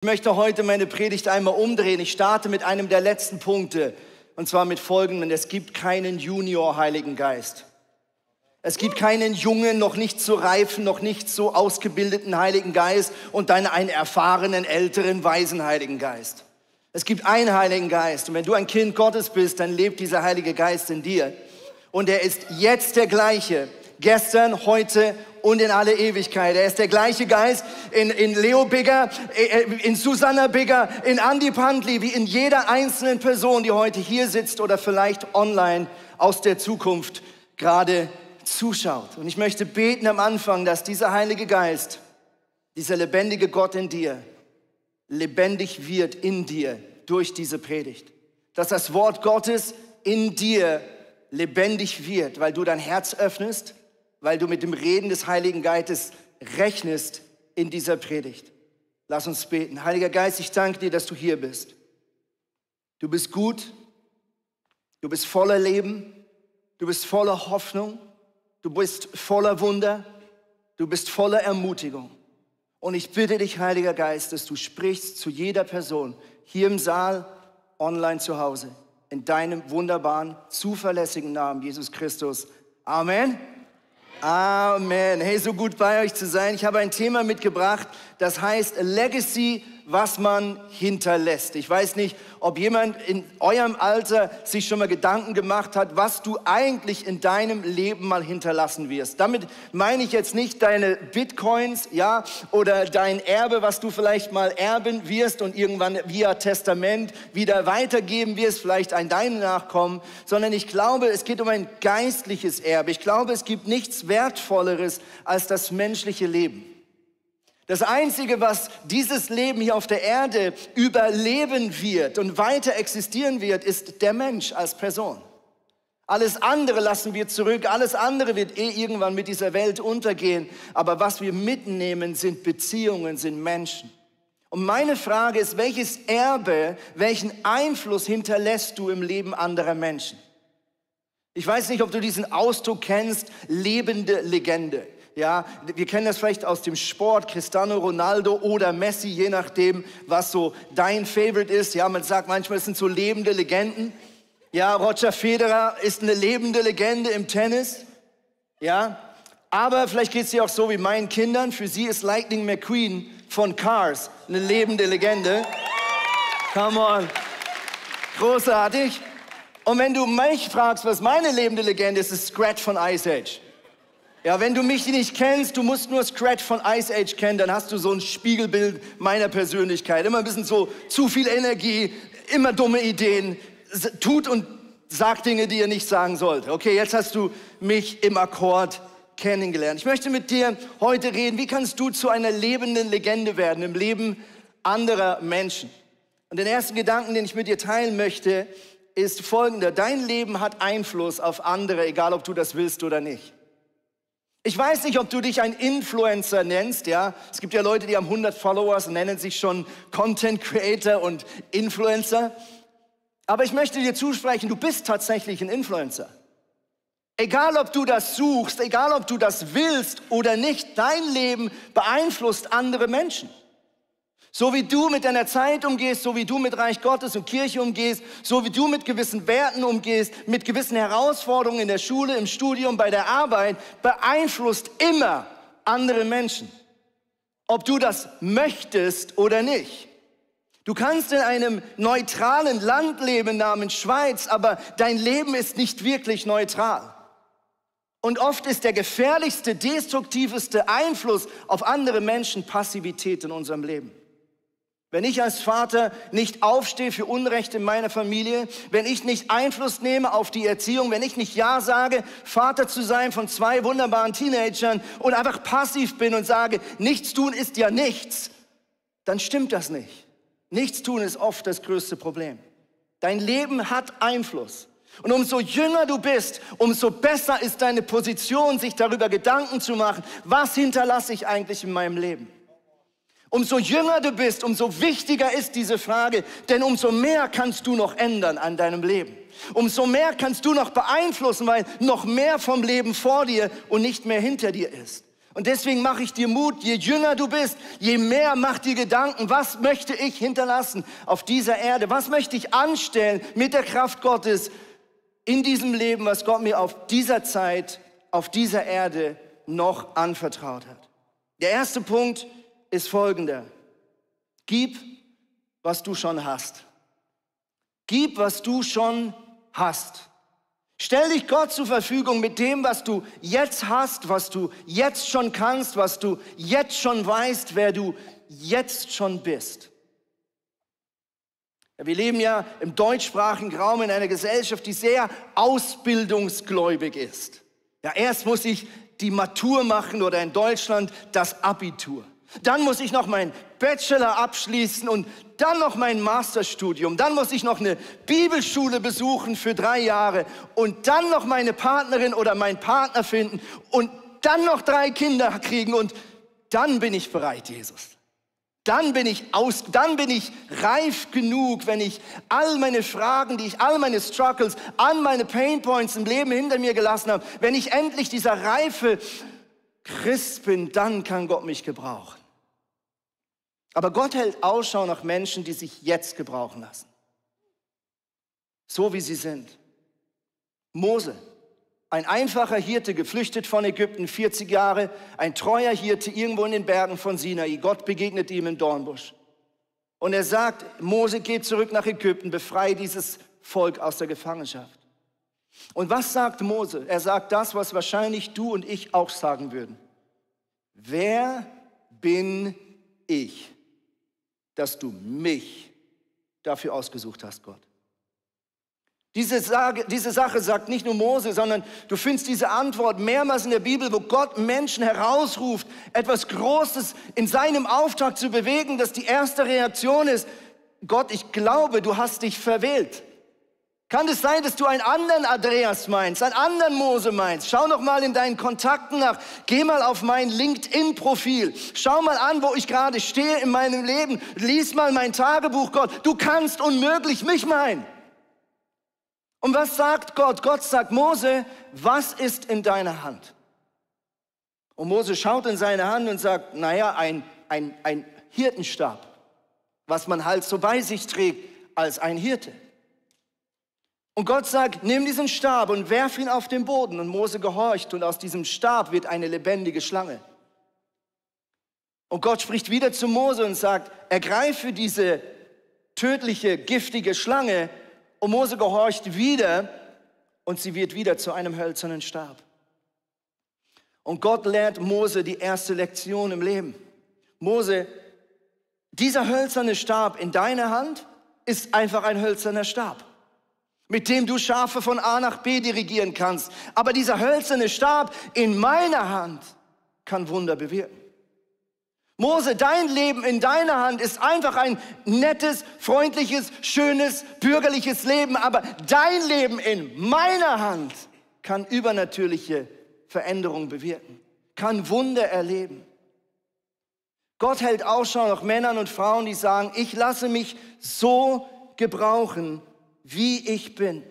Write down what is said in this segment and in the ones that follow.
Ich möchte heute meine Predigt einmal umdrehen. Ich starte mit einem der letzten Punkte, und zwar mit folgendem: Es gibt keinen Junior-Heiligen Geist. Es gibt keinen jungen, noch nicht so reifen, noch nicht so ausgebildeten Heiligen Geist und dann einen erfahrenen, älteren, weisen Heiligen Geist. Es gibt einen Heiligen Geist, und wenn du ein Kind Gottes bist, dann lebt dieser Heilige Geist in dir. Und er ist jetzt der gleiche, gestern, heute und in alle Ewigkeit. Er ist der gleiche Geist in Leo Bigger, in Susanna Bigger, in Andy Pandli, wie in jeder einzelnen Person, die heute hier sitzt oder vielleicht online aus der Zukunft gerade zuschaut. Und ich möchte beten am Anfang, dass dieser Heilige Geist, dieser lebendige Gott in dir, lebendig wird in dir durch diese Predigt. Dass das Wort Gottes in dir lebendig wird, weil du dein Herz öffnest, weil du mit dem Reden des Heiligen Geistes rechnest in dieser Predigt. Lass uns beten. Heiliger Geist, ich danke dir, dass du hier bist. Du bist gut, du bist voller Leben, du bist voller Hoffnung, du bist voller Wunder, du bist voller Ermutigung. Und ich bitte dich, Heiliger Geist, dass du sprichst zu jeder Person, hier im Saal, online zu Hause, in deinem wunderbaren, zuverlässigen Namen, Jesus Christus. Amen. Amen. Hey, so gut bei euch zu sein. Ich habe ein Thema mitgebracht, das heißt Legacy, was man hinterlässt. Ich weiß nicht, ob jemand in eurem Alter sich schon mal Gedanken gemacht hat, was du eigentlich in deinem Leben mal hinterlassen wirst. Damit meine ich jetzt nicht deine Bitcoins, ja, oder dein Erbe, was du vielleicht mal erben wirst und irgendwann via Testament wieder weitergeben wirst, vielleicht an deine Nachkommen, sondern ich glaube, es geht um ein geistliches Erbe. Ich glaube, es gibt nichts Wertvolleres als das menschliche Leben. Das Einzige, was dieses Leben hier auf der Erde überleben wird und weiter existieren wird, ist der Mensch als Person. Alles andere lassen wir zurück, alles andere wird irgendwann mit dieser Welt untergehen. Aber was wir mitnehmen, sind Beziehungen, sind Menschen. Und meine Frage ist, welches Erbe, welchen Einfluss hinterlässt du im Leben anderer Menschen? Ich weiß nicht, ob du diesen Ausdruck kennst, lebende Legende. Ja, wir kennen das vielleicht aus dem Sport, Cristiano Ronaldo oder Messi, je nachdem, was so dein Favorite ist. Ja, man sagt manchmal, es sind so lebende Legenden. Ja, Roger Federer ist eine lebende Legende im Tennis. Ja, aber vielleicht geht es dir auch so wie meinen Kindern. Für sie ist Lightning McQueen von Cars eine lebende Legende. Come on. Großartig. Und wenn du mich fragst, was meine lebende Legende ist, ist Scratch von Ice Age. Ja, wenn du mich nicht kennst, du musst nur Scratch von Ice Age kennen, dann hast du so ein Spiegelbild meiner Persönlichkeit. Immer ein bisschen so zu viel Energie, immer dumme Ideen, tut und sagt Dinge, die ihr nicht sagen sollt. Okay, jetzt hast du mich im Akkord kennengelernt. Ich möchte mit dir heute reden, wie kannst du zu einer lebenden Legende werden im Leben anderer Menschen? Und den ersten Gedanken, den ich mit dir teilen möchte, ist folgender: Dein Leben hat Einfluss auf andere, egal ob du das willst oder nicht. Ich weiß nicht, ob du dich ein Influencer nennst, ja. Es gibt ja Leute, die haben 100 Followers und nennen sich schon Content Creator und Influencer. Aber ich möchte dir zusprechen, du bist tatsächlich ein Influencer. Egal, ob du das suchst, egal, ob du das willst oder nicht, dein Leben beeinflusst andere Menschen. So wie du mit deiner Zeit umgehst, so wie du mit Reich Gottes und Kirche umgehst, so wie du mit gewissen Werten umgehst, mit gewissen Herausforderungen in der Schule, im Studium, bei der Arbeit, beeinflusst immer andere Menschen. Ob du das möchtest oder nicht. Du kannst in einem neutralen Land leben namens Schweiz, aber dein Leben ist nicht wirklich neutral. Und oft ist der gefährlichste, destruktivste Einfluss auf andere Menschen Passivität in unserem Leben. Wenn ich als Vater nicht aufstehe für Unrecht in meiner Familie, wenn ich nicht Einfluss nehme auf die Erziehung, wenn ich nicht Ja sage, Vater zu sein von 2 wunderbaren Teenagern und einfach passiv bin und sage, nichts tun ist ja nichts, dann stimmt das nicht. Nichts tun ist oft das größte Problem. Dein Leben hat Einfluss. Und umso jünger du bist, umso besser ist deine Position, sich darüber Gedanken zu machen, was hinterlasse ich eigentlich in meinem Leben. Umso jünger du bist, umso wichtiger ist diese Frage, denn umso mehr kannst du noch ändern an deinem Leben. Umso mehr kannst du noch beeinflussen, weil noch mehr vom Leben vor dir und nicht mehr hinter dir ist. Und deswegen mache ich dir Mut, je jünger du bist, je mehr mach dir Gedanken, was möchte ich hinterlassen auf dieser Erde? Was möchte ich anstellen mit der Kraft Gottes in diesem Leben, was Gott mir auf dieser Zeit, auf dieser Erde noch anvertraut hat? Der erste Punkt ist folgender. Gib, was du schon hast. Gib, was du schon hast. Stell dich Gott zur Verfügung mit dem, was du jetzt hast, was du jetzt schon kannst, was du jetzt schon weißt, wer du jetzt schon bist. Ja, wir leben ja im deutschsprachigen Raum in einer Gesellschaft, die sehr ausbildungsgläubig ist. Ja, erst muss ich die Matur machen oder in Deutschland das Abitur. Dann muss ich noch meinen Bachelor abschließen und dann noch mein Masterstudium. Dann muss ich noch eine Bibelschule besuchen für 3 Jahre und dann noch meine Partnerin oder meinen Partner finden und dann noch 3 Kinder kriegen und dann bin ich bereit, Jesus. Dann bin ich reif genug, wenn ich all meine Fragen, all meine Struggles, all meine Painpoints im Leben hinter mir gelassen habe. Wenn ich endlich dieser reife Christ bin, dann kann Gott mich gebrauchen. Aber Gott hält Ausschau nach Menschen, die sich jetzt gebrauchen lassen. So wie sie sind. Mose, ein einfacher Hirte, geflüchtet von Ägypten, 40 Jahre, ein treuer Hirte irgendwo in den Bergen von Sinai. Gott begegnet ihm im Dornbusch. Und er sagt, Mose, geh zurück nach Ägypten, befreie dieses Volk aus der Gefangenschaft. Und was sagt Mose? Er sagt das, was wahrscheinlich du und ich auch sagen würden. Wer bin ich, dass du mich dafür ausgesucht hast, Gott? Diese Sache sagt nicht nur Mose, sondern du findest diese Antwort mehrmals in der Bibel, wo Gott Menschen herausruft, etwas Großes in seinem Auftrag zu bewegen, dass die erste Reaktion ist, Gott, ich glaube, du hast dich verwählt. Kann es sein, dass du einen anderen Andreas meinst, einen anderen Mose meinst? Schau noch mal in deinen Kontakten nach. Geh mal auf mein LinkedIn-Profil. Schau mal an, wo ich gerade stehe in meinem Leben. Lies mal mein Tagebuch, Gott. Du kannst unmöglich mich meinen. Und was sagt Gott? Gott sagt, Mose, was ist in deiner Hand? Und Mose schaut in seine Hand und sagt, naja, ein Hirtenstab, was man halt so bei sich trägt als ein Hirte. Und Gott sagt, nimm diesen Stab und werf ihn auf den Boden. Und Mose gehorcht und aus diesem Stab wird eine lebendige Schlange. Und Gott spricht wieder zu Mose und sagt, ergreife diese tödliche, giftige Schlange. Und Mose gehorcht wieder und sie wird wieder zu einem hölzernen Stab. Und Gott lehrt Mose die erste Lektion im Leben. Mose, dieser hölzerne Stab in deiner Hand ist einfach ein hölzerner Stab, mit dem du Schafe von A nach B dirigieren kannst. Aber dieser hölzerne Stab in meiner Hand kann Wunder bewirken. Mose, dein Leben in deiner Hand ist einfach ein nettes, freundliches, schönes, bürgerliches Leben. Aber dein Leben in meiner Hand kann übernatürliche Veränderungen bewirken, kann Wunder erleben. Gott hält Ausschau nach Männern und Frauen, die sagen, ich lasse mich so gebrauchen, wie ich bin.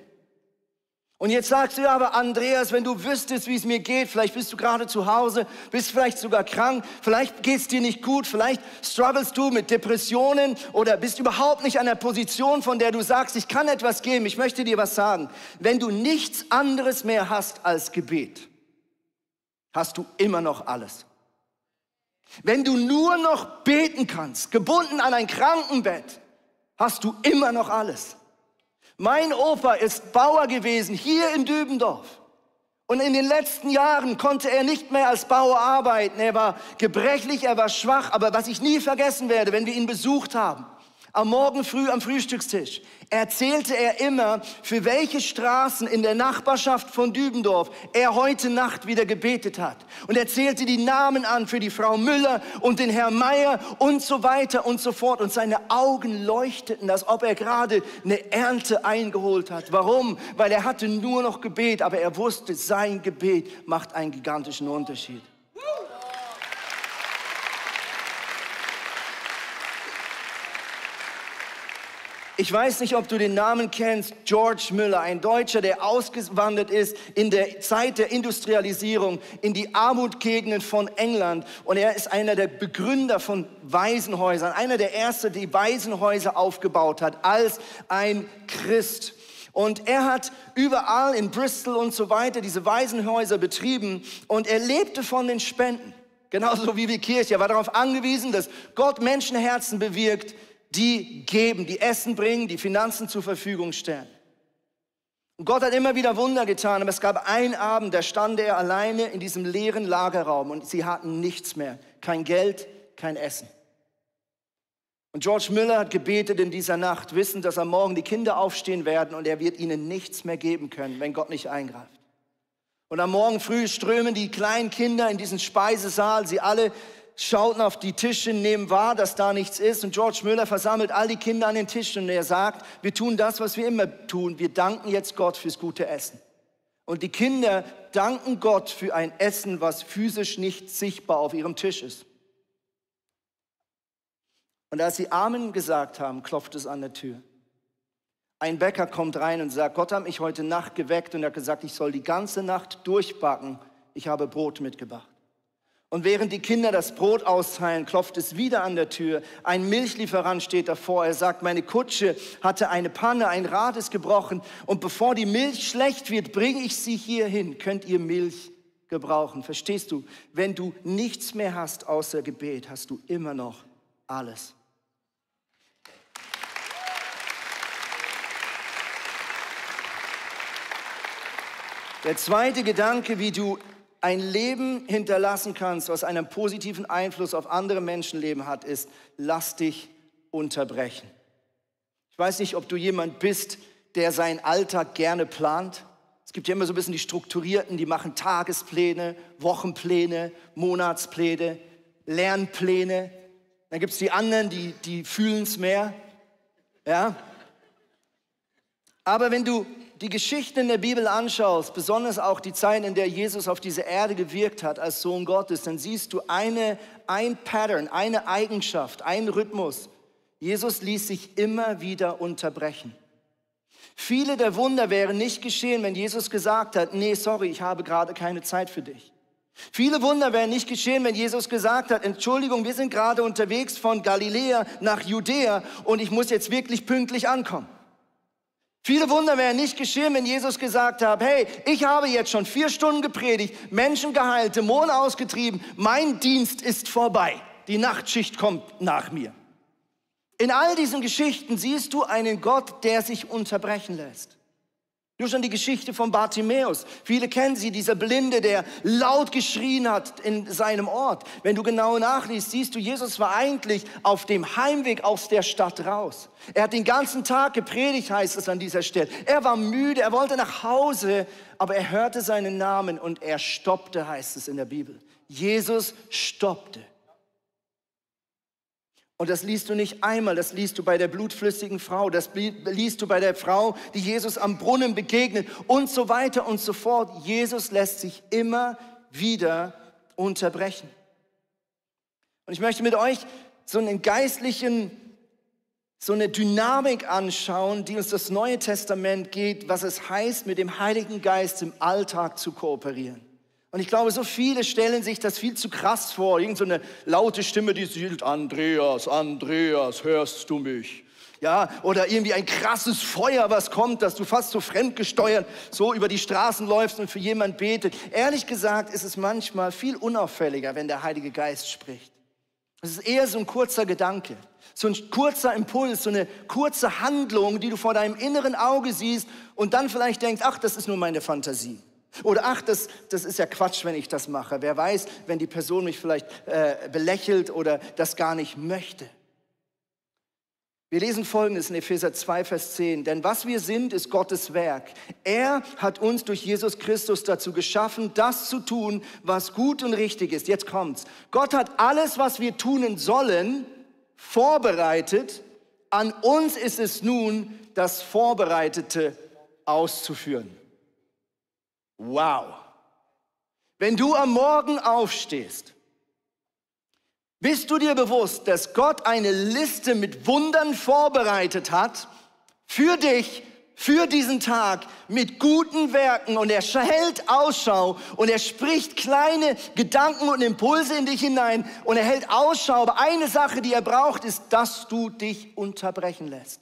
Und jetzt sagst du, ja, aber Andreas, wenn du wüsstest, wie es mir geht, vielleicht bist du gerade zu Hause, bist vielleicht sogar krank, vielleicht geht es dir nicht gut, vielleicht strugglest du mit Depressionen oder bist überhaupt nicht an der Position, von der du sagst, ich kann etwas geben, ich möchte dir was sagen. Wenn du nichts anderes mehr hast als Gebet, hast du immer noch alles. Wenn du nur noch beten kannst, gebunden an ein Krankenbett, hast du immer noch alles. Mein Opa ist Bauer gewesen, hier in Dübendorf. Und in den letzten Jahren konnte er nicht mehr als Bauer arbeiten. Er war gebrechlich, er war schwach. Aber was ich nie vergessen werde, wenn wir ihn besucht haben, am Morgen früh am Frühstückstisch, erzählte er immer, für welche Straßen in der Nachbarschaft von Dübendorf er heute Nacht wieder gebetet hat. Und er zählte die Namen an für die Frau Müller und den Herrn Meier und so weiter und so fort. Und seine Augen leuchteten, als ob er gerade eine Ernte eingeholt hat. Warum? Weil er hatte nur noch Gebet, aber er wusste, sein Gebet macht einen gigantischen Unterschied. Ich weiß nicht, ob du den Namen kennst, George Müller, ein Deutscher, der ausgewandert ist in der Zeit der Industrialisierung in die Armutgegenden von England. Und er ist einer der Begründer von Waisenhäusern, einer der Ersten, die Waisenhäuser aufgebaut hat, als ein Christ. Und er hat überall in Bristol und so weiter diese Waisenhäuser betrieben und er lebte von den Spenden. Genauso wie die Kirche. Er war darauf angewiesen, dass Gott Menschenherzen bewirkt, die geben, die Essen bringen, die Finanzen zur Verfügung stellen. Und Gott hat immer wieder Wunder getan, aber es gab einen Abend, da stand er alleine in diesem leeren Lagerraum und sie hatten nichts mehr. Kein Geld, kein Essen. Und George Müller hat gebetet in dieser Nacht, wissend, dass am Morgen die Kinder aufstehen werden und er wird ihnen nichts mehr geben können, wenn Gott nicht eingreift. Und am Morgen früh strömen die kleinen Kinder in diesen Speisesaal, sie alle schauten auf die Tische, nehmen wahr, dass da nichts ist. Und George Müller versammelt all die Kinder an den Tisch und er sagt, wir tun das, was wir immer tun. Wir danken jetzt Gott fürs gute Essen. Und die Kinder danken Gott für ein Essen, was physisch nicht sichtbar auf ihrem Tisch ist. Und als sie Amen gesagt haben, klopft es an der Tür. Ein Bäcker kommt rein und sagt, Gott hat mich heute Nacht geweckt und er hat gesagt, ich soll die ganze Nacht durchbacken. Ich habe Brot mitgebracht. Und während die Kinder das Brot austeilen, klopft es wieder an der Tür. Ein Milchlieferant steht davor. Er sagt, meine Kutsche hatte eine Panne, ein Rad ist gebrochen. Und bevor die Milch schlecht wird, bringe ich sie hier hin. Könnt ihr Milch gebrauchen? Verstehst du? Wenn du nichts mehr hast außer Gebet, hast du immer noch alles. Der zweite Gedanke, wie du ein Leben hinterlassen kannst, was einen positiven Einfluss auf andere Menschenleben hat, ist, lass dich unterbrechen. Ich weiß nicht, ob du jemand bist, der seinen Alltag gerne plant. Es gibt ja immer so ein bisschen die Strukturierten, die machen Tagespläne, Wochenpläne, Monatspläne, Lernpläne. Dann gibt es die anderen, die fühlen es mehr. Ja? Aber wenn du die Geschichten in der Bibel anschaust, besonders auch die Zeit, in der Jesus auf diese Erde gewirkt hat als Sohn Gottes, dann siehst du ein Pattern, eine Eigenschaft, einen Rhythmus. Jesus ließ sich immer wieder unterbrechen. Viele der Wunder wären nicht geschehen, wenn Jesus gesagt hat, nee, sorry, ich habe gerade keine Zeit für dich. Viele Wunder wären nicht geschehen, wenn Jesus gesagt hat, Entschuldigung, wir sind gerade unterwegs von Galiläa nach Judäa und ich muss jetzt wirklich pünktlich ankommen. Viele Wunder wären nicht geschehen, wenn Jesus gesagt hat, hey, ich habe jetzt schon 4 Stunden gepredigt, Menschen geheilt, Dämonen ausgetrieben, mein Dienst ist vorbei, die Nachtschicht kommt nach mir. In all diesen Geschichten siehst du einen Gott, der sich unterbrechen lässt. Du schon die Geschichte von Bartimäus. Viele kennen sie, dieser Blinde, der laut geschrien hat in seinem Ort. Wenn du genau nachliest, siehst du, Jesus war eigentlich auf dem Heimweg aus der Stadt raus. Er hat den ganzen Tag gepredigt, heißt es an dieser Stelle. Er war müde, er wollte nach Hause, aber er hörte seinen Namen und er stoppte, heißt es in der Bibel. Jesus stoppte. Und das liest du nicht einmal, das liest du bei der blutflüssigen Frau, das liest du bei der Frau, die Jesus am Brunnen begegnet und so weiter und so fort. Jesus lässt sich immer wieder unterbrechen. Und ich möchte mit euch so eine Dynamik anschauen, die uns das Neue Testament geht, was es heißt, mit dem Heiligen Geist im Alltag zu kooperieren. Und ich glaube, so viele stellen sich das viel zu krass vor. Irgend so eine laute Stimme, die sagt, Andreas, Andreas, hörst du mich? Ja, oder irgendwie ein krasses Feuer, was kommt, dass du fast so fremdgesteuert so über die Straßen läufst und für jemanden betet. Ehrlich gesagt ist es manchmal viel unauffälliger, wenn der Heilige Geist spricht. Es ist eher so ein kurzer Gedanke, so ein kurzer Impuls, so eine kurze Handlung, die du vor deinem inneren Auge siehst und dann vielleicht denkst, ach, das ist nur meine Fantasie. Oder ach, das ist ja Quatsch, wenn ich das mache. Wer weiß, wenn die Person mich vielleicht belächelt oder das gar nicht möchte. Wir lesen Folgendes in Epheser 2, Vers 10. Denn was wir sind, ist Gottes Werk. Er hat uns durch Jesus Christus dazu geschaffen, das zu tun, was gut und richtig ist. Jetzt kommt's. Gott hat alles, was wir tun sollen, vorbereitet. An uns ist es nun, das Vorbereitete auszuführen. Wow. Wenn du am Morgen aufstehst, bist du dir bewusst, dass Gott eine Liste mit Wundern vorbereitet hat, für dich, für diesen Tag mit guten Werken und er hält Ausschau und er spricht kleine Gedanken und Impulse in dich hinein und er hält Ausschau. Aber eine Sache, die er braucht, ist, dass du dich unterbrechen lässt.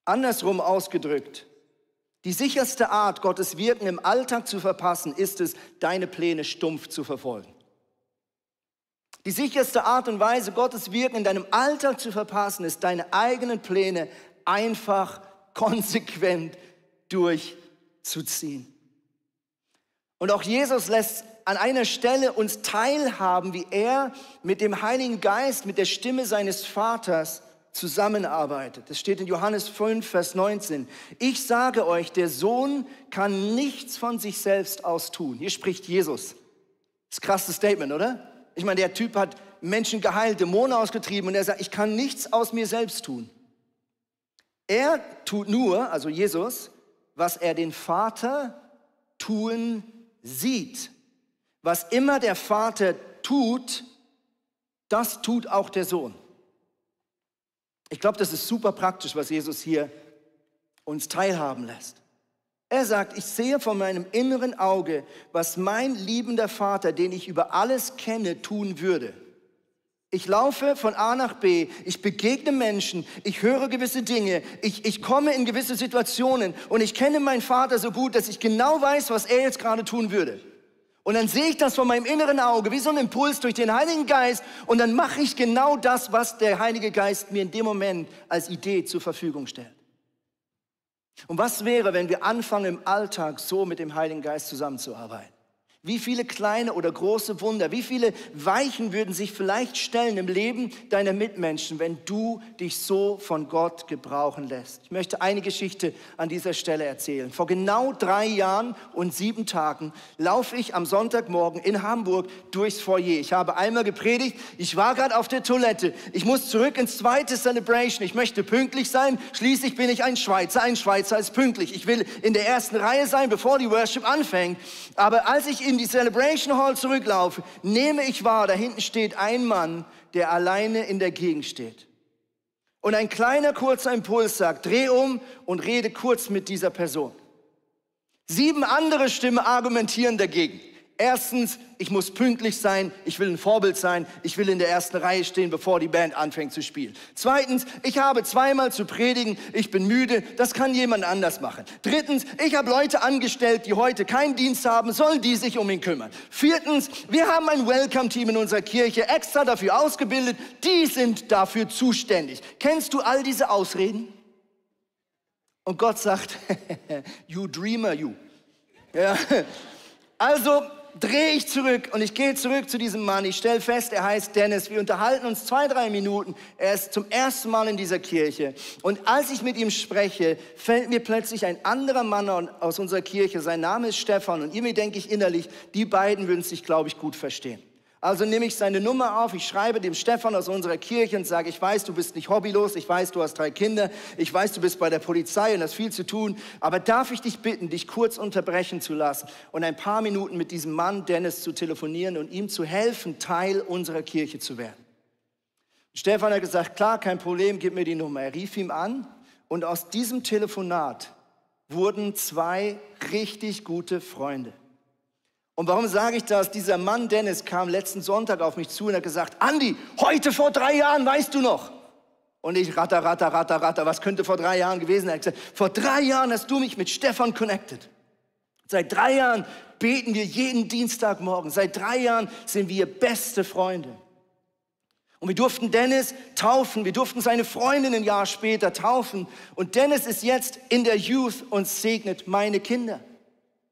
Andersrum ausgedrückt, die sicherste Art, Gottes Wirken im Alltag zu verpassen, ist es, deine Pläne stumpf zu verfolgen. Die sicherste Art und Weise, Gottes Wirken in deinem Alltag zu verpassen, ist, deine eigenen Pläne einfach konsequent durchzuziehen. Und auch Jesus lässt an einer Stelle uns teilhaben, wie er mit dem Heiligen Geist, mit der Stimme seines Vaters zusammenarbeitet. Das steht in Johannes 5, Vers 19. Ich sage euch, der Sohn kann nichts von sich selbst aus tun. Hier spricht Jesus. Das ist ein krasses Statement, oder? Ich meine, der Typ hat Menschen geheilt, Dämonen ausgetrieben und er sagt, ich kann nichts aus mir selbst tun. Er tut nur, also Jesus, was er den Vater tun sieht. Was immer der Vater tut, das tut auch der Sohn. Ich glaube, das ist super praktisch, was Jesus hier uns teilhaben lässt. Er sagt, ich sehe von meinem inneren Auge, was mein liebender Vater, den ich über alles kenne, tun würde. Ich laufe von A nach B, ich begegne Menschen, ich höre gewisse Dinge, ich komme in gewisse Situationen und ich kenne meinen Vater so gut, dass ich genau weiß, was er jetzt gerade tun würde. Und dann sehe ich das von meinem inneren Auge, wie so ein Impuls durch den Heiligen Geist und dann mache ich genau das, was der Heilige Geist mir in dem Moment als Idee zur Verfügung stellt. Und was wäre, wenn wir anfangen, im Alltag so mit dem Heiligen Geist zusammenzuarbeiten? Wie viele kleine oder große Wunder, wie viele Weichen würden sich vielleicht stellen im Leben deiner Mitmenschen, wenn du dich so von Gott gebrauchen lässt? Ich möchte eine Geschichte an dieser Stelle erzählen. Vor genau 3 Jahren und 7 Tagen laufe ich am Sonntagmorgen in Hamburg durchs Foyer. Ich habe einmal gepredigt, ich war gerade auf der Toilette. Ich muss zurück ins zweite Celebration. Ich möchte pünktlich sein, schließlich bin ich ein Schweizer. Ein Schweizer ist pünktlich. Ich will in der ersten Reihe sein, bevor die Worship anfängt. Aber als ich in die Celebration Hall zurücklaufe, nehme ich wahr, da hinten steht ein Mann, der alleine in der Gegend steht. Und ein kleiner, kurzer Impuls sagt, dreh um und rede kurz mit dieser Person. 7 andere Stimmen argumentieren dagegen. Erstens, ich muss pünktlich sein, ich will ein Vorbild sein, ich will in der ersten Reihe stehen, bevor die Band anfängt zu spielen. Zweitens, ich habe zweimal zu predigen, ich bin müde, das kann jemand anders machen. Drittens, ich habe Leute angestellt, die heute keinen Dienst haben, sollen die sich um ihn kümmern. Viertens, wir haben ein Welcome-Team in unserer Kirche, extra dafür ausgebildet, die sind dafür zuständig. Kennst du all diese Ausreden? Und Gott sagt, you dreamer, you. Ja. Also drehe ich zurück und ich gehe zurück zu diesem Mann. Ich stelle fest, er heißt Dennis. Wir unterhalten uns 2-3 Minuten. Er ist zum ersten Mal in dieser Kirche. Und als ich mit ihm spreche, fällt mir plötzlich ein anderer Mann aus unserer Kirche. Sein Name ist Stefan. Und irgendwie denke ich innerlich, die beiden würden sich, glaube ich, gut verstehen. Also nehme ich seine Nummer auf, ich schreibe dem Stefan aus unserer Kirche und sage, ich weiß, du bist nicht hobbylos, ich weiß, du hast 3 Kinder, ich weiß, du bist bei der Polizei und hast viel zu tun, aber darf ich dich bitten, dich kurz unterbrechen zu lassen und ein paar Minuten mit diesem Mann Dennis zu telefonieren und ihm zu helfen, Teil unserer Kirche zu werden. Stefan hat gesagt, klar, kein Problem, gib mir die Nummer. Er rief ihm an und aus diesem Telefonat wurden 2 richtig gute Freunde. Und warum sage ich das? Dieser Mann Dennis kam letzten Sonntag auf mich zu und hat gesagt, Andi, heute vor 3 Jahren, weißt du noch? Und ich ratter, was könnte vor 3 Jahren gewesen sein? Er hat gesagt, vor 3 Jahren hast du mich mit Stefan connected. Seit 3 Jahren beten wir jeden Dienstagmorgen. Seit 3 Jahren sind wir beste Freunde. Und wir durften Dennis taufen, wir durften seine Freundin ein Jahr später taufen. Und Dennis ist jetzt in der Youth und segnet meine Kinder.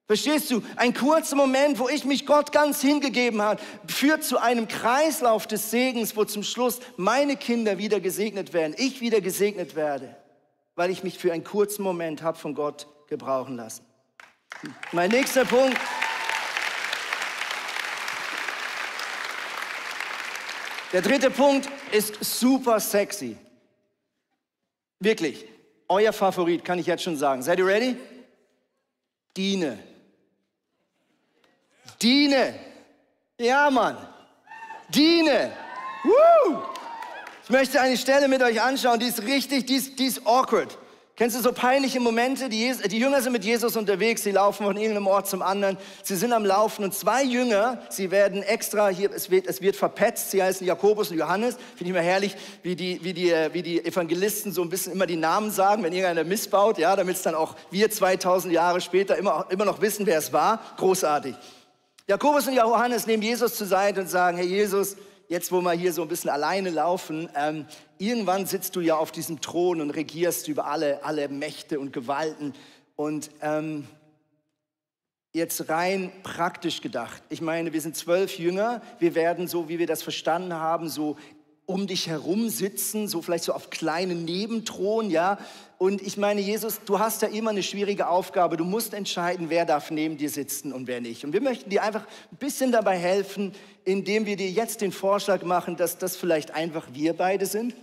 Verstehst du? Ein kurzer Moment, wo ich mich Gott ganz hingegeben habe, führt zu einem Kreislauf des Segens, wo zum Schluss meine Kinder wieder gesegnet werden, ich wieder gesegnet werde, weil ich mich für einen kurzen Moment habe von Gott gebrauchen lassen. Mein nächster Punkt. Der 3. Punkt ist super sexy. Wirklich. Euer Favorit, kann ich jetzt schon sagen. Seid ihr ready? Diene. Diene. Ja, Mann. Diene. Woo! Ich möchte eine Stelle mit euch anschauen, die ist richtig, die ist awkward. Kennst du so peinliche Momente? Die Jünger sind mit Jesus unterwegs, sie laufen von irgendeinem Ort zum anderen. Sie sind am Laufen und zwei Jünger, sie werden extra, hier, es wird verpetzt, sie heißen Jakobus und Johannes. Finde ich immer herrlich, wie die Evangelisten so ein bisschen immer die Namen sagen, wenn irgendeiner missbaut, ja, damit es dann auch wir 2000 Jahre später immer noch wissen, wer es war. Großartig. Jakobus und Johannes nehmen Jesus zur Seite und sagen, hey Jesus, jetzt wo wir hier so ein bisschen alleine laufen, irgendwann sitzt du ja auf diesem Thron und regierst über alle Mächte und Gewalten. Und jetzt rein praktisch gedacht, ich meine, wir sind 12 Jünger, wir werden so, wie wir das verstanden haben, so um dich herum sitzen, so vielleicht so auf kleinen Nebenthron, ja. Und ich meine, Jesus, du hast ja immer eine schwierige Aufgabe. Du musst entscheiden, wer darf neben dir sitzen und wer nicht. Und wir möchten dir einfach ein bisschen dabei helfen, indem wir dir jetzt den Vorschlag machen, dass das vielleicht einfach wir beide sind.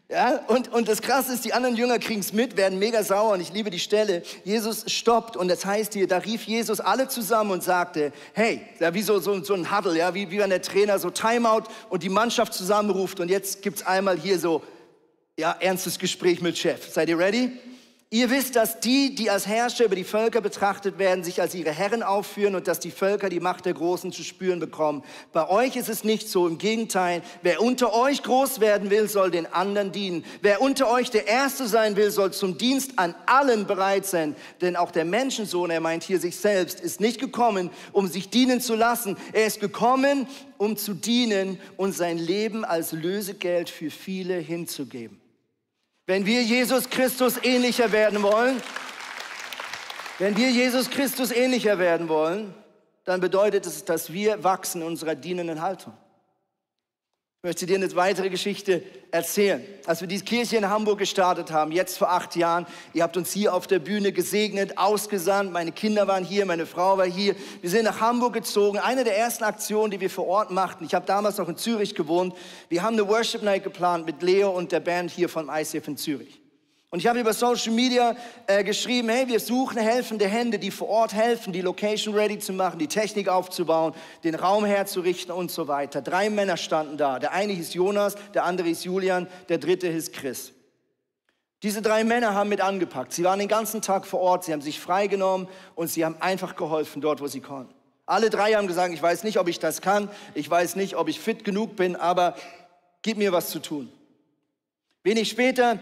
Ja, und das Krasse ist, die anderen Jünger kriegen es mit, werden mega sauer und ich liebe die Stelle. Jesus stoppt und das heißt hier, da rief Jesus alle zusammen und sagte, hey, ja, wie so ein Huddle, ja, wie wenn der Trainer so Timeout und die Mannschaft zusammenruft und jetzt gibt's einmal hier so, ja, ernstes Gespräch mit Chef. Seid ihr ready? Ihr wisst, dass die als Herrscher über die Völker betrachtet werden, sich als ihre Herren aufführen und dass die Völker die Macht der Großen zu spüren bekommen. Bei euch ist es nicht so, im Gegenteil. Wer unter euch groß werden will, soll den anderen dienen. Wer unter euch der Erste sein will, soll zum Dienst an allen bereit sein. Denn auch der Menschensohn, er meint hier sich selbst, ist nicht gekommen, um sich dienen zu lassen. Er ist gekommen, um zu dienen und sein Leben als Lösegeld für viele hinzugeben. Wenn wir Jesus Christus ähnlicher werden wollen, dann bedeutet es, dass wir wachsen in unserer dienenden Haltung. Ich möchte dir eine weitere Geschichte erzählen. Als wir diese Kirche in Hamburg gestartet haben, jetzt vor 8 Jahren, ihr habt uns hier auf der Bühne gesegnet, ausgesandt, meine Kinder waren hier, meine Frau war hier. Wir sind nach Hamburg gezogen. Eine der ersten Aktionen, die wir vor Ort machten, ich habe damals noch in Zürich gewohnt, wir haben eine Worship Night geplant mit Leo und der Band hier vom ICF in Zürich. Und ich habe über Social Media geschrieben, hey, wir suchen helfende Hände, die vor Ort helfen, die Location ready zu machen, die Technik aufzubauen, den Raum herzurichten und so weiter. 3 Männer standen da. Der eine hieß Jonas, der andere hieß Julian, der dritte hieß Chris. Diese 3 Männer haben mit angepackt. Sie waren den ganzen Tag vor Ort, sie haben sich freigenommen und sie haben einfach geholfen dort, wo sie konnten. Alle 3 haben gesagt, ich weiß nicht, ob ich das kann, ich weiß nicht, ob ich fit genug bin, aber gib mir was zu tun. Wenig später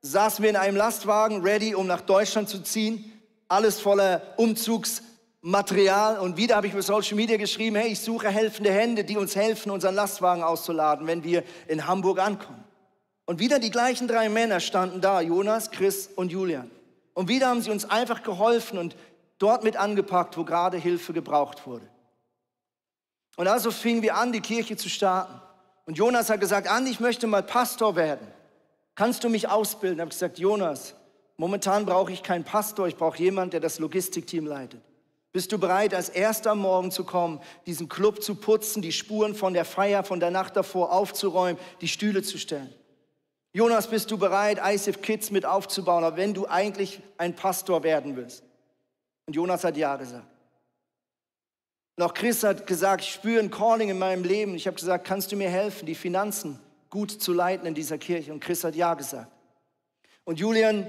saßen wir in einem Lastwagen, ready, um nach Deutschland zu ziehen. Alles voller Umzugsmaterial. Und wieder habe ich über Social Media geschrieben, hey, ich suche helfende Hände, die uns helfen, unseren Lastwagen auszuladen, wenn wir in Hamburg ankommen. Und wieder die gleichen 3 Männer standen da, Jonas, Chris und Julian. Und wieder haben sie uns einfach geholfen und dort mit angepackt, wo gerade Hilfe gebraucht wurde. Und also fingen wir an, die Kirche zu starten. Und Jonas hat gesagt, Andi, ich möchte mal Pastor werden. Kannst du mich ausbilden? Ich habe gesagt, Jonas, momentan brauche ich keinen Pastor, ich brauche jemanden, der das Logistikteam leitet. Bist du bereit, als Erster am Morgen zu kommen, diesen Club zu putzen, die Spuren von der Feier, von der Nacht davor aufzuräumen, die Stühle zu stellen? Jonas, bist du bereit, ICF Kids mit aufzubauen, aber wenn du eigentlich ein Pastor werden willst? Und Jonas hat ja gesagt. Und auch Chris hat gesagt, ich spüre ein Calling in meinem Leben. Ich habe gesagt, kannst du mir helfen, die Finanzen gut zu leiten in dieser Kirche? Und Chris hat ja gesagt. Und Julian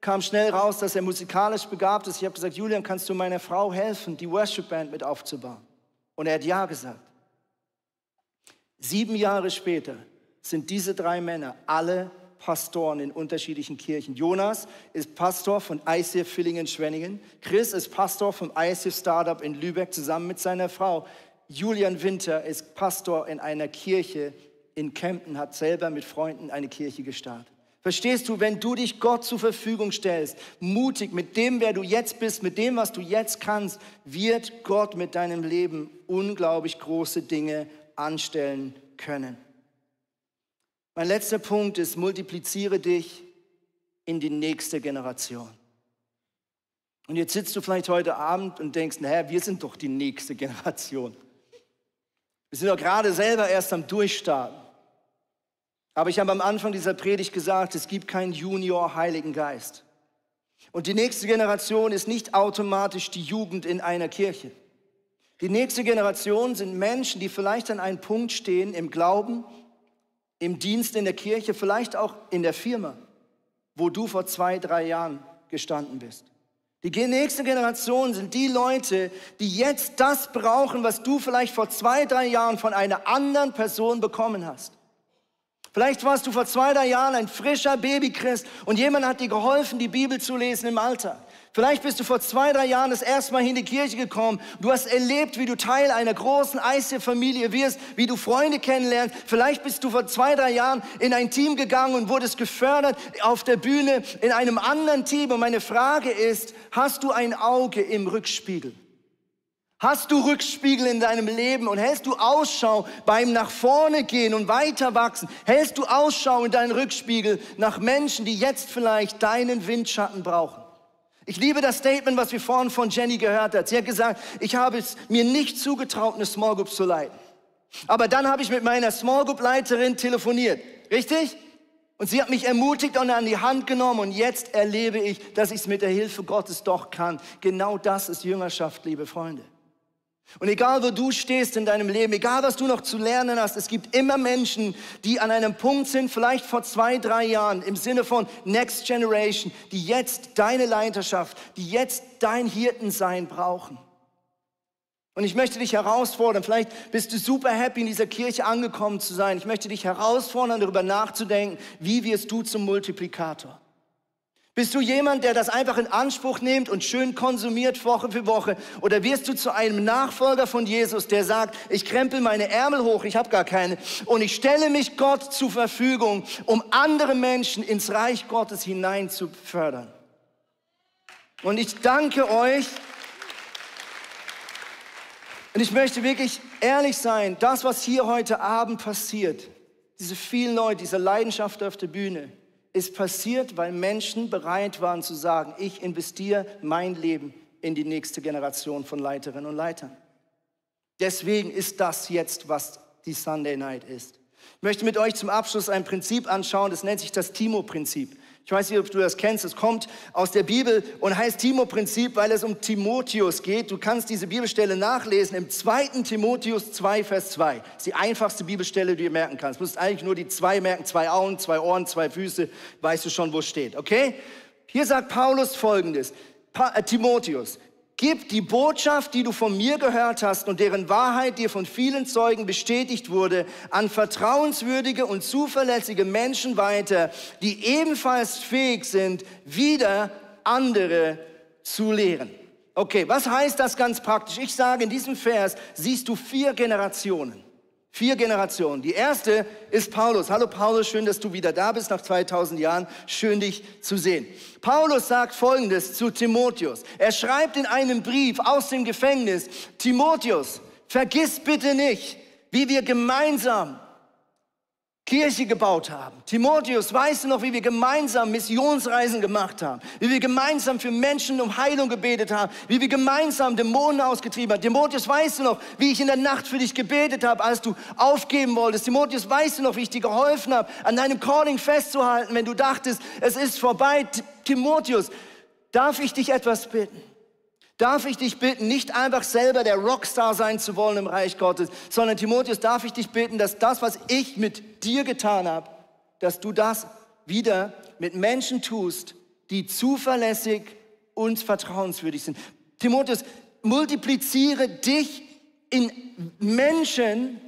kam schnell raus, dass er musikalisch begabt ist. Ich habe gesagt, Julian, kannst du meiner Frau helfen, die Worship-Band mit aufzubauen? Und er hat ja gesagt. 7 Jahre später sind diese 3 Männer alle Pastoren in unterschiedlichen Kirchen. Jonas ist Pastor von ICF Villingen-Schwenningen. Chris ist Pastor vom ICF Startup in Lübeck zusammen mit seiner Frau. Julian Winter ist Pastor in einer Kirche in Kempten, hat selber mit Freunden eine Kirche gestartet. Verstehst du, wenn du dich Gott zur Verfügung stellst, mutig mit dem, wer du jetzt bist, mit dem, was du jetzt kannst, wird Gott mit deinem Leben unglaublich große Dinge anstellen können. Mein letzter Punkt ist, multipliziere dich in die nächste Generation. Und jetzt sitzt du vielleicht heute Abend und denkst, naja, wir sind doch die nächste Generation. Wir sind doch gerade selber erst am Durchstarten. Aber ich habe am Anfang dieser Predigt gesagt, es gibt keinen Junior-Heiligen Geist. Und die nächste Generation ist nicht automatisch die Jugend in einer Kirche. Die nächste Generation sind Menschen, die vielleicht an einem Punkt stehen im Glauben, im Dienst in der Kirche, vielleicht auch in der Firma, wo du vor 2, 3 Jahren gestanden bist. Die nächste Generation sind die Leute, die jetzt das brauchen, was du vielleicht vor 2, 3 Jahren von einer anderen Person bekommen hast. Vielleicht warst du vor 2, 3 Jahren ein frischer Babychrist und jemand hat dir geholfen, die Bibel zu lesen im Alltag. Vielleicht bist du vor 2, 3 Jahren das erste Mal in die Kirche gekommen. Du hast erlebt, wie du Teil einer großen ICF-Familie wirst, wie du Freunde kennenlernst. Vielleicht bist du vor 2, 3 Jahren in ein Team gegangen und wurdest gefördert auf der Bühne in einem anderen Team. Und meine Frage ist, hast du ein Auge im Rückspiegel? Hast du Rückspiegel in deinem Leben und hältst du Ausschau beim nach vorne gehen und weiter wachsen? Hältst du Ausschau in deinen Rückspiegel nach Menschen, die jetzt vielleicht deinen Windschatten brauchen? Ich liebe das Statement, was wir vorhin von Jenny gehört haben. Sie hat gesagt, ich habe es mir nicht zugetraut, eine Small Group zu leiten. Aber dann habe ich mit meiner Small Group Leiterin telefoniert. Richtig? Und sie hat mich ermutigt und an die Hand genommen. Und jetzt erlebe ich, dass ich es mit der Hilfe Gottes doch kann. Genau das ist Jüngerschaft, liebe Freunde. Und egal, wo du stehst in deinem Leben, egal, was du noch zu lernen hast, es gibt immer Menschen, die an einem Punkt sind, vielleicht vor 2, 3 Jahren, im Sinne von Next Generation, die jetzt deine Leiterschaft, die jetzt dein Hirtensein brauchen. Und ich möchte dich herausfordern, vielleicht bist du super happy, in dieser Kirche angekommen zu sein. Ich möchte dich herausfordern, darüber nachzudenken, wie wirst du zum Multiplikator? Bist du jemand, der das einfach in Anspruch nimmt und schön konsumiert Woche für Woche? Oder wirst du zu einem Nachfolger von Jesus, der sagt, ich krempel meine Ärmel hoch, ich habe gar keine, und ich stelle mich Gott zur Verfügung, um andere Menschen ins Reich Gottes hinein zu fördern? Und ich danke euch. Und ich möchte wirklich ehrlich sein, das, was hier heute Abend passiert, diese vielen Leute, diese Leidenschaft auf der Bühne, ist passiert, weil Menschen bereit waren zu sagen, ich investiere mein Leben in die nächste Generation von Leiterinnen und Leitern. Deswegen ist das jetzt, was die Sunday Night ist. Ich möchte mit euch zum Abschluss ein Prinzip anschauen, das nennt sich das Timo-Prinzip. Ich weiß nicht, ob du das kennst, es kommt aus der Bibel und heißt Timo-Prinzip, weil es um Timotheus geht. Du kannst diese Bibelstelle nachlesen im 2. Timotheus 2, Vers 2. Das ist die einfachste Bibelstelle, die du merken kannst. Du musst eigentlich nur die 2 merken, 2 Augen, 2 Ohren, 2 Füße, weißt du schon, wo es steht, okay? Hier sagt Paulus Folgendes, Timotheus, gib die Botschaft, die du von mir gehört hast und deren Wahrheit dir von vielen Zeugen bestätigt wurde, an vertrauenswürdige und zuverlässige Menschen weiter, die ebenfalls fähig sind, wieder andere zu lehren. Okay, was heißt das ganz praktisch? Ich sage, in diesem Vers siehst du 4 Generationen. 4 Generationen. Die erste ist Paulus. Hallo Paulus, schön, dass du wieder da bist nach 2000 Jahren. Schön, dich zu sehen. Paulus sagt Folgendes zu Timotheus. Er schreibt in einem Brief aus dem Gefängnis, Timotheus, vergiss bitte nicht, wie wir gemeinsam Kirche gebaut haben. Timotheus, weißt du noch, wie wir gemeinsam Missionsreisen gemacht haben? Wie wir gemeinsam für Menschen um Heilung gebetet haben? Wie wir gemeinsam Dämonen ausgetrieben haben? Timotheus, weißt du noch, wie ich in der Nacht für dich gebetet habe, als du aufgeben wolltest? Timotheus, weißt du noch, wie ich dir geholfen habe, an deinem Calling festzuhalten, wenn du dachtest, es ist vorbei? Timotheus, darf ich dich etwas bitten? Darf ich dich bitten, nicht einfach selber der Rockstar sein zu wollen im Reich Gottes, sondern Timotheus, darf ich dich bitten, dass das, was ich mit dir getan habe, dass du das wieder mit Menschen tust, die zuverlässig und vertrauenswürdig sind. Timotheus, multipliziere dich in Menschen,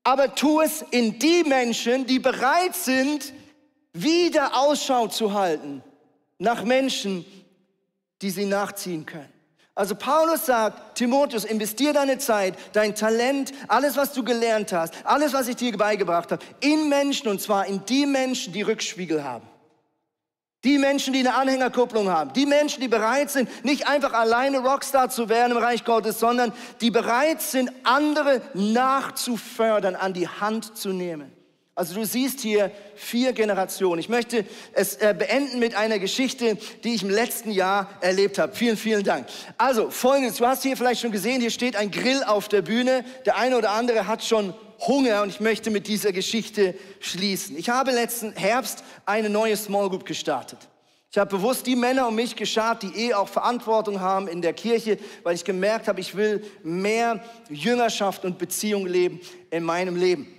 aber tu es in die Menschen, die bereit sind, wieder Ausschau zu halten nach Menschen, die sie nachziehen können. Also Paulus sagt, Timotheus, investier deine Zeit, dein Talent, alles, was du gelernt hast, alles, was ich dir beigebracht habe, in Menschen, und zwar in die Menschen, die Rückspiegel haben. Die Menschen, die eine Anhängerkupplung haben. Die Menschen, die bereit sind, nicht einfach alleine Rockstar zu werden im Reich Gottes, sondern die bereit sind, andere nachzufördern, an die Hand zu nehmen. Also du siehst hier 4 Generationen. Ich möchte es beenden mit einer Geschichte, die ich im letzten Jahr erlebt habe. Vielen, vielen Dank. Also Folgendes, du hast hier vielleicht schon gesehen, hier steht ein Grill auf der Bühne. Der eine oder andere hat schon Hunger und ich möchte mit dieser Geschichte schließen. Ich habe letzten Herbst eine neue Small Group gestartet. Ich habe bewusst die Männer um mich geschart, die auch Verantwortung haben in der Kirche, weil ich gemerkt habe, ich will mehr Jüngerschaft und Beziehung leben in meinem Leben.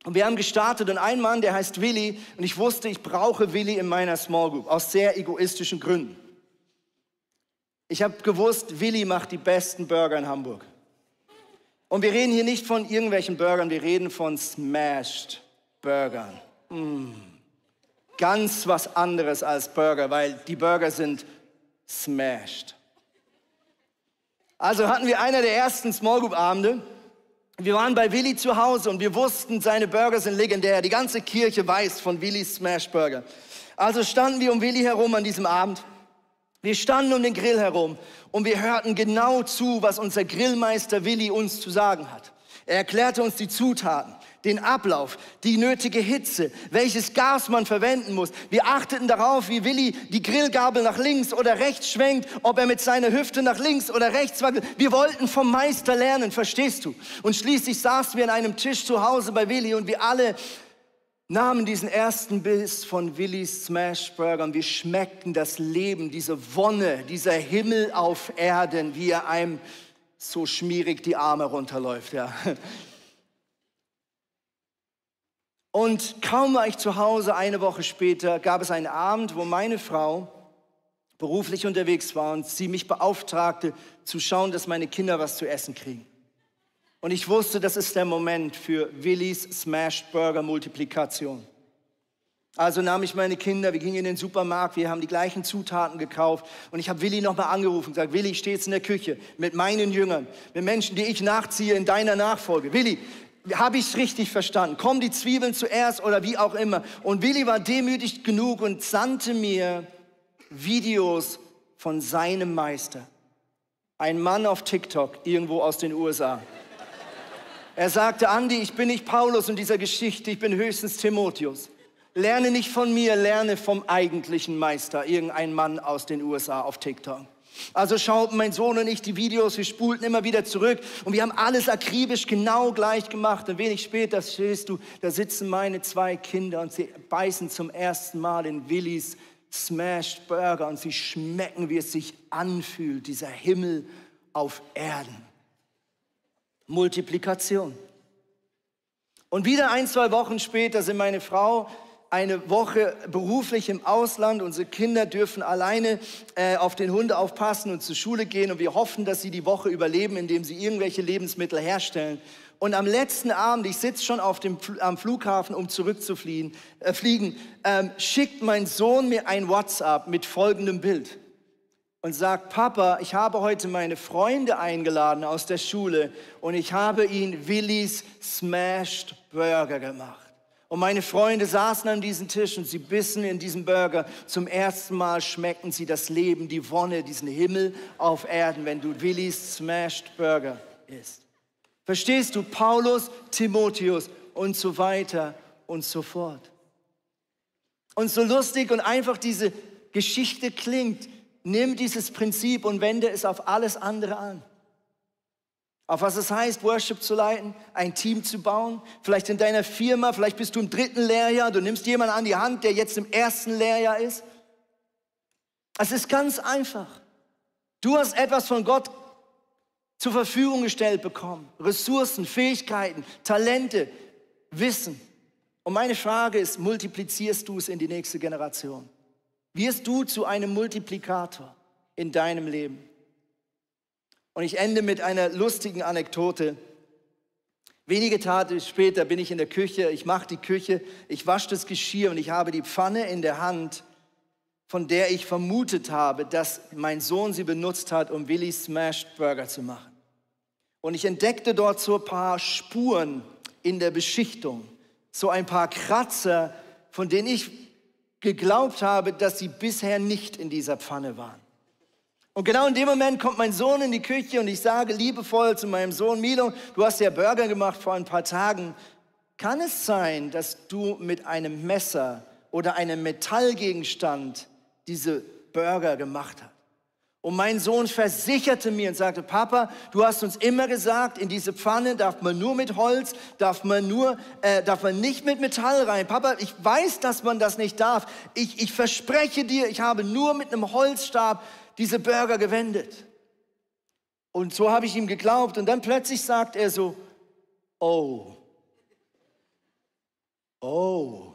Und wir haben gestartet und ein Mann, der heißt Willi, und ich wusste, ich brauche Willi in meiner Small Group, aus sehr egoistischen Gründen. Ich habe gewusst, Willi macht die besten Burger in Hamburg. Und wir reden hier nicht von irgendwelchen Burgern, wir reden von Smashed Burgern. Ganz was anderes als Burger, weil die Burger sind smashed. Also hatten wir einer der ersten Small Group Abende. Wir waren bei Willi zu Hause und wir wussten, seine Burger sind legendär. Die ganze Kirche weiß von Willis Smash Burger. Also standen wir um Willi herum an diesem Abend. Wir standen um den Grill herum und wir hörten genau zu, was unser Grillmeister Willi uns zu sagen hat. Er erklärte uns die Zutaten, den Ablauf, die nötige Hitze, welches Gas man verwenden muss. Wir achteten darauf, wie Willi die Grillgabel nach links oder rechts schwenkt, ob er mit seiner Hüfte nach links oder rechts wackelt. Wir wollten vom Meister lernen, verstehst du? Und schließlich saßen wir an einem Tisch zu Hause bei Willi und wir alle nahmen diesen ersten Biss von Willis Smash Burger und wir schmeckten das Leben, diese Wonne, dieser Himmel auf Erden, wie er einem so schmierig die Arme runterläuft, ja. Und kaum war ich zu Hause, eine Woche später, gab es einen Abend, wo meine Frau beruflich unterwegs war und sie mich beauftragte, zu schauen, dass meine Kinder was zu essen kriegen. Und ich wusste, das ist der Moment für Willis Smashed Burger Multiplikation. Also nahm ich meine Kinder, wir gingen in den Supermarkt, wir haben die gleichen Zutaten gekauft und ich habe Willi nochmal angerufen und gesagt, Willi, ich stehe jetzt in der Küche mit meinen Jüngern, mit Menschen, die ich nachziehe in deiner Nachfolge. Willi, habe ich es richtig verstanden? Kommen die Zwiebeln zuerst oder wie auch immer? Und Willi war demütig genug und sandte mir Videos von seinem Meister. Ein Mann auf TikTok, irgendwo aus den USA. Er sagte, Andi, ich bin nicht Paulus in dieser Geschichte, ich bin höchstens Timotheus. Lerne nicht von mir, lerne vom eigentlichen Meister, irgendein Mann aus den USA auf TikTok. Also schauten mein Sohn und ich die Videos, wir spulten immer wieder zurück und wir haben alles akribisch genau gleich gemacht. Und wenig später, siehst du, da sitzen meine 2 Kinder und sie beißen zum ersten Mal in Willis Smashed Burger und sie schmecken, wie es sich anfühlt, dieser Himmel auf Erden. Multiplikation. Und wieder 1-2 Wochen später sind meine Frau eine Woche beruflich im Ausland. Unsere Kinder dürfen alleine auf den Hund aufpassen und zur Schule gehen. Und wir hoffen, dass sie die Woche überleben, indem sie irgendwelche Lebensmittel herstellen. Und am letzten Abend, ich sitze schon am Flughafen, um zurückzufliegen, schickt mein Sohn mir ein WhatsApp mit folgendem Bild. Und sagt, Papa, ich habe heute meine Freunde eingeladen aus der Schule und ich habe ihnen Willis Smashed Burger gemacht. Und meine Freunde saßen an diesem Tisch und sie bissen in diesen Burger. Zum ersten Mal schmecken sie das Leben, die Wonne, diesen Himmel auf Erden, wenn du Willis Smashed Burger isst. Verstehst du? Paulus, Timotheus und so weiter und so fort. Und so lustig und einfach diese Geschichte klingt, nimm dieses Prinzip und wende es auf alles andere an. Auf was es heißt, Worship zu leiten, ein Team zu bauen, vielleicht in deiner Firma, vielleicht bist du im 3. Lehrjahr, du nimmst jemanden an die Hand, der jetzt im 1. Lehrjahr ist. Es ist ganz einfach. Du hast etwas von Gott zur Verfügung gestellt bekommen. Ressourcen, Fähigkeiten, Talente, Wissen. Und meine Frage ist, multiplizierst du es in die nächste Generation? Wirst du zu einem Multiplikator in deinem Leben? Und ich ende mit einer lustigen Anekdote. Wenige Tage später bin ich in der Küche, ich mache die Küche, ich wasche das Geschirr und ich habe die Pfanne in der Hand, von der ich vermutet habe, dass mein Sohn sie benutzt hat, um Willis Smashed Burger zu machen. Und ich entdeckte dort so ein paar Spuren in der Beschichtung, so ein paar Kratzer, von denen ich geglaubt habe, dass sie bisher nicht in dieser Pfanne waren. Und genau in dem Moment kommt mein Sohn in die Küche und ich sage liebevoll zu meinem Sohn, Milo, du hast ja Burger gemacht vor ein paar Tagen. Kann es sein, dass du mit einem Messer oder einem Metallgegenstand diese Burger gemacht hast? Und mein Sohn versicherte mir und sagte, Papa, du hast uns immer gesagt, in diese Pfanne darf man nur mit Holz, darf man nicht mit Metall rein. Papa, ich weiß, dass man das nicht darf. Ich verspreche dir, ich habe nur mit einem Holzstab diese Burger gewendet. Und so habe ich ihm geglaubt. Und dann plötzlich sagt er so, oh, Oh.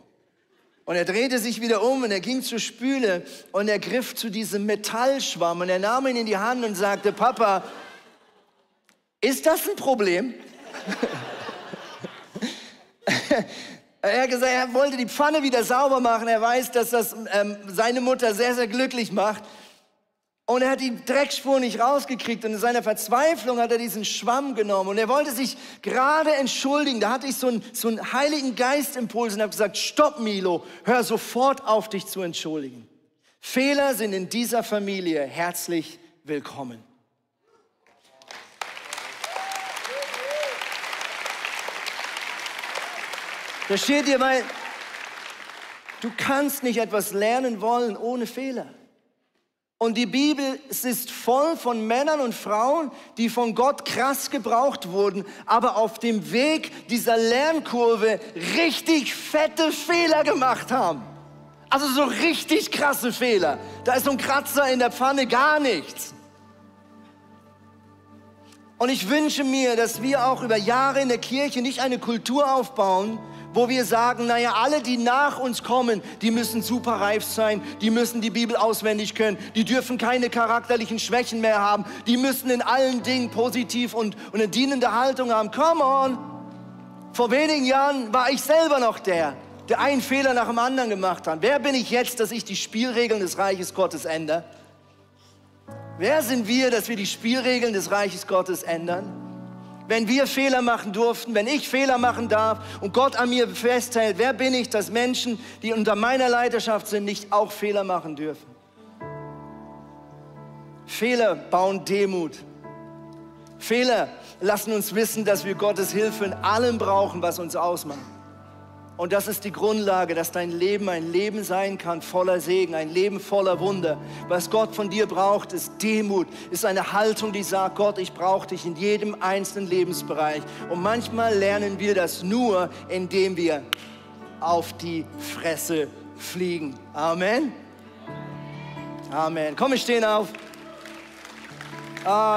Und er drehte sich wieder um und er ging zur Spüle und er griff zu diesem Metallschwamm und er nahm ihn in die Hand und sagte, Papa, ist das ein Problem? Er hat gesagt, er wollte die Pfanne wieder sauber machen. Er weiß, dass das seine Mutter sehr, sehr glücklich macht. Und er hat die Dreckspur nicht rausgekriegt. Und in seiner Verzweiflung hat er diesen Schwamm genommen. Und er wollte sich gerade entschuldigen. Da hatte ich so einen Heiligen Geist-Impuls und habe gesagt, stopp Milo, hör sofort auf, dich zu entschuldigen. Fehler sind in dieser Familie herzlich willkommen. Versteht ihr, weil du kannst nicht etwas lernen wollen ohne Fehler. Und die Bibel, es ist voll von Männern und Frauen, die von Gott krass gebraucht wurden, aber auf dem Weg dieser Lernkurve richtig fette Fehler gemacht haben. Also so richtig krasse Fehler. Da ist so ein Kratzer in der Pfanne, gar nichts. Und ich wünsche mir, dass wir auch über Jahre in der Kirche nicht eine Kultur aufbauen, wo wir sagen, naja, alle, die nach uns kommen, die müssen super reif sein, die müssen die Bibel auswendig können, die dürfen keine charakterlichen Schwächen mehr haben, die müssen in allen Dingen positiv und eine dienende Haltung haben. Come on! Vor wenigen Jahren war ich selber noch der einen Fehler nach dem anderen gemacht hat. Wer bin ich jetzt, dass ich die Spielregeln des Reiches Gottes ändere? Wer sind wir, dass wir die Spielregeln des Reiches Gottes ändern? Wenn wir Fehler machen durften, wenn ich Fehler machen darf und Gott an mir festhält, wer bin ich, dass Menschen, die unter meiner Leiterschaft sind, nicht auch Fehler machen dürfen? Fehler bauen Demut. Fehler lassen uns wissen, dass wir Gottes Hilfe in allem brauchen, was uns ausmacht. Und das ist die Grundlage, dass dein Leben ein Leben sein kann, voller Segen, ein Leben voller Wunder. Was Gott von dir braucht, ist Demut, ist eine Haltung, die sagt, Gott, ich brauche dich in jedem einzelnen Lebensbereich. Und manchmal lernen wir das nur, indem wir auf die Fresse fliegen. Amen. Amen. Komm, wir stehen auf.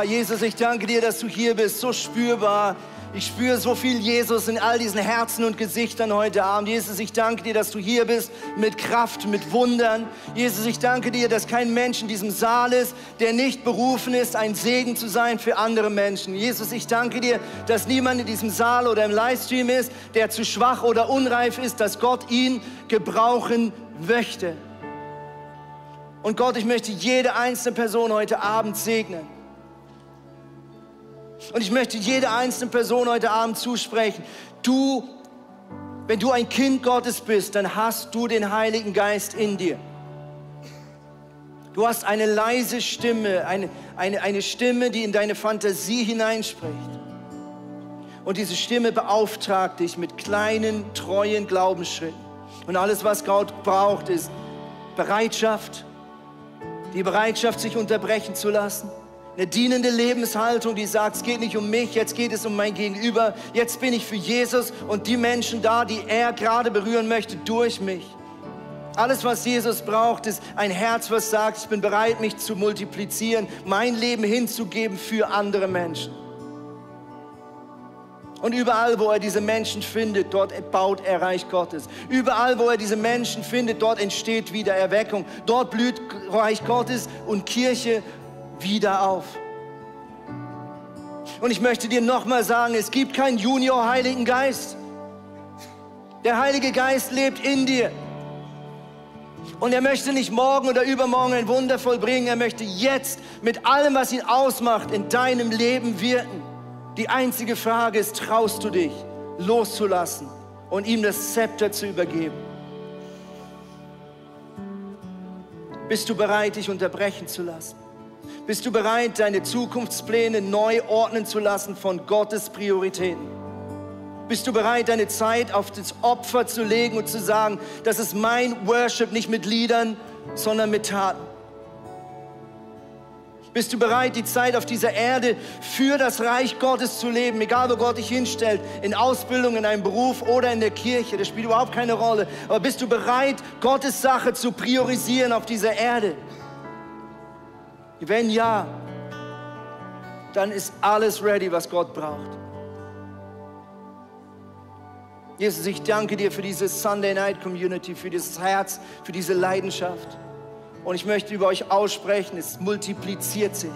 Jesus, ich danke dir, dass du hier bist, so spürbar. Ich spüre so viel Jesus in all diesen Herzen und Gesichtern heute Abend. Jesus, ich danke dir, dass du hier bist mit Kraft, mit Wundern. Jesus, ich danke dir, dass kein Mensch in diesem Saal ist, der nicht berufen ist, ein Segen zu sein für andere Menschen. Jesus, ich danke dir, dass niemand in diesem Saal oder im Livestream ist, der zu schwach oder unreif ist, dass Gott ihn gebrauchen möchte. Und Gott, ich möchte jede einzelne Person heute Abend segnen. Und ich möchte jede einzelne Person heute Abend zusprechen. Wenn du ein Kind Gottes bist, dann hast du den Heiligen Geist in dir. Du hast eine leise Stimme, eine Stimme, die in deine Fantasie hineinspricht. Und diese Stimme beauftragt dich mit kleinen, treuen Glaubensschritten. Und alles, was Gott braucht, ist Bereitschaft, die Bereitschaft, sich unterbrechen zu lassen. Eine dienende Lebenshaltung, die sagt, es geht nicht um mich, jetzt geht es um mein Gegenüber. Jetzt bin ich für Jesus und die Menschen da, die er gerade berühren möchte, durch mich. Alles, was Jesus braucht, ist ein Herz, was sagt, ich bin bereit, mich zu multiplizieren, mein Leben hinzugeben für andere Menschen. Und überall, wo er diese Menschen findet, dort baut er Reich Gottes. Überall, wo er diese Menschen findet, dort entsteht wieder Erweckung. Dort blüht Reich Gottes und Kirche wieder auf. Und ich möchte dir nochmal sagen, es gibt keinen Junior-Heiligen Geist. Der Heilige Geist lebt in dir. Und er möchte nicht morgen oder übermorgen ein Wunder vollbringen. Er möchte jetzt mit allem, was ihn ausmacht, in deinem Leben wirken. Die einzige Frage ist, traust du dich loszulassen und ihm das Zepter zu übergeben? Bist du bereit, dich unterbrechen zu lassen? Bist du bereit, deine Zukunftspläne neu ordnen zu lassen von Gottes Prioritäten? Bist du bereit, deine Zeit auf das Opfer zu legen und zu sagen, das ist mein Worship, nicht mit Liedern, sondern mit Taten? Bist du bereit, die Zeit auf dieser Erde für das Reich Gottes zu leben, egal wo Gott dich hinstellt, in Ausbildung, in einem Beruf oder in der Kirche? Das spielt überhaupt keine Rolle. Aber bist du bereit, Gottes Sache zu priorisieren auf dieser Erde? Wenn ja, dann ist alles ready, was Gott braucht. Jesus, ich danke dir für diese Sunday Night Community, für dieses Herz, für diese Leidenschaft. Und ich möchte über euch aussprechen, es multipliziert sich.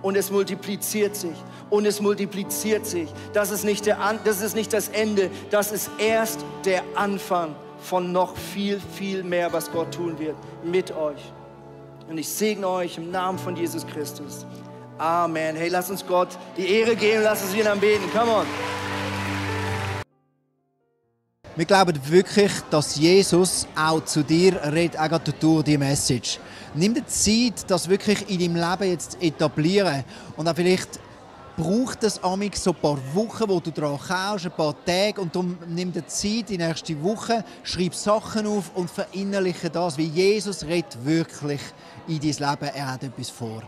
Und es multipliziert sich. Und es multipliziert sich. Das ist nicht das Ende. Das ist erst der Anfang von noch viel, viel mehr, was Gott tun wird mit euch. Und ich segne euch im Namen von Jesus Christus. Amen. Hey, lass uns Gott die Ehre geben. Lass uns ihn anbeten. Come on. Wir glauben wirklich, dass Jesus auch zu dir redet, auch gerade durch die Message. Nimm dir Zeit, das wirklich in deinem Leben jetzt zu etablieren. Und auch vielleicht braucht es amig so ein paar Wochen, wo du daran kaust, ein paar Tage. Und darum nimm dir Zeit, die nächste Woche, schreib Sachen auf und verinnerliche das, wie Jesus redet wirklich in dein Leben. Er hat etwas vor.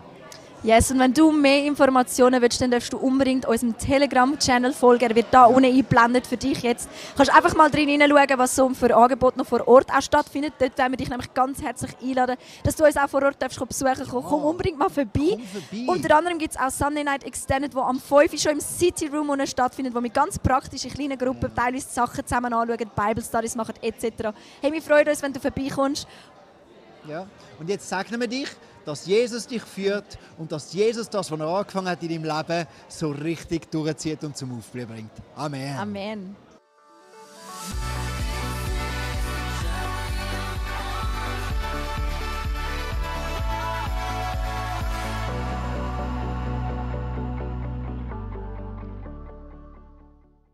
Yes, und wenn du mehr Informationen willst, dann darfst du unbedingt unserem Telegram-Channel folgen. Er wird da unten eingeblendet für dich jetzt. Du kannst einfach mal drin hineinschauen, was so für Angebote noch vor Ort auch stattfindet. Dort wollen wir dich nämlich ganz herzlich einladen, dass du uns auch vor Ort besuchen darfst. Komm unbedingt mal vorbei. Unter anderem gibt es auch Sunday Night Extended, wo am 5 Uhr schon im City Room stattfindet, wo wir ganz praktisch in kleinen Gruppen teilweise Sachen zusammen anschauen, Bible Studies machen etc. Hey, wir freuen uns, wenn du vorbeikommst. Ja. Und jetzt segnen wir dich, dass Jesus dich führt und dass Jesus das, was er angefangen hat in deinem Leben, so richtig durchzieht und zum Aufblühen bringt. Amen. Amen.